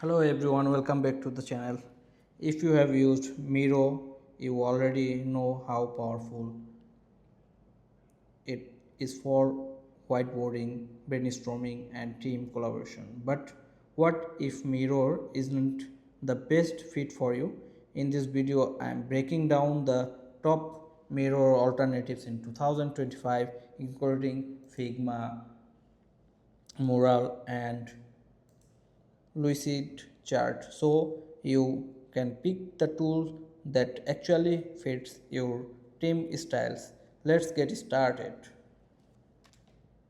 Hello everyone, welcome back to the channel. If you have used Miro, you already know how powerful it is for whiteboarding, brainstorming, and team collaboration. But what if Miro isn't the best fit for you? In this video, I am breaking down the top Miro alternatives in 2025, including Figma, Mural, and Lucidchart, so you can pick the tool that actually fits your team styles. Let's get started.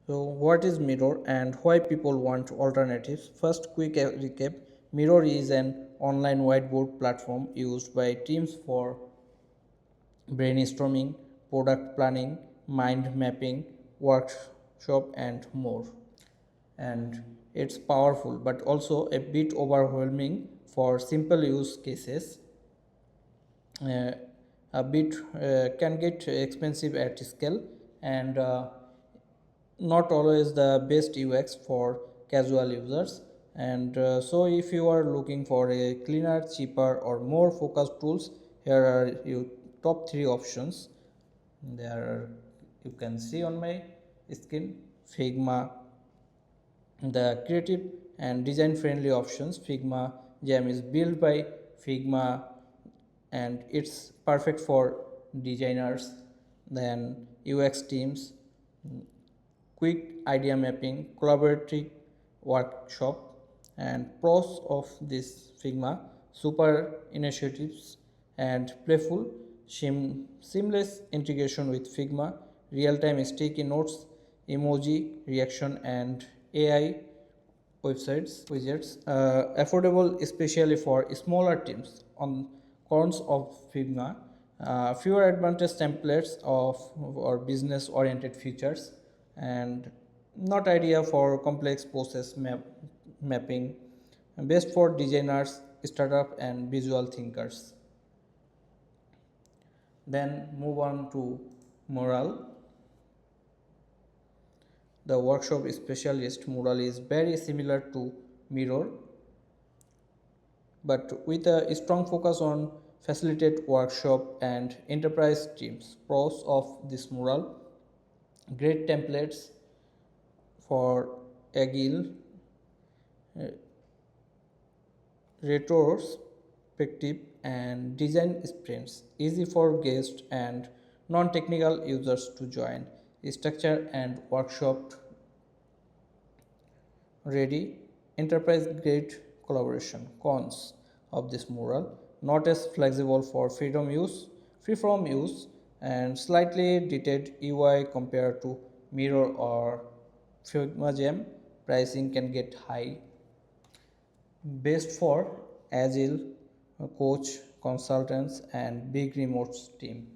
So, what is Miro and why people want alternatives? First, quick recap. Miro is an online whiteboard platform used by teams for brainstorming, product planning, mind mapping, workshop, and more. And it's powerful but also a bit overwhelming for simple use cases. uh, a bit can get expensive at scale and not always the best UX for casual users. And so if you are looking for a cleaner, cheaper, or more focused tools, here are your top three options. There are, you can see on my screen: Figma, the creative and design friendly options. Figma Jam is built by Figma and it's perfect for designers. Then UX teams, quick idea mapping, collaborative workshop. And pros of this Figma: super initiatives and playful, seamless integration with Figma, real-time sticky notes, emoji reaction, and AI websites widgets. Affordable especially for smaller teams. On cons of Figma: fewer advanced templates of or business oriented features, and not ideal for complex process mapping, best for designers, startup, and visual thinkers. Then move on to Mural. The workshop specialist. Mural is very similar to Mirror, but with a strong focus on facilitate workshop and enterprise teams. Pros of this Mural: great templates for agile, uh, retrospective, and design sprints, easy for guests and non-technical users to join, structure and workshop ready, enterprise grade collaboration. Cons of this Mural: not as flexible for free from use, and slightly dated UI compared to Mirror or Figma Jam. Pricing can get high. Best for agile coach, consultants, and big remote team.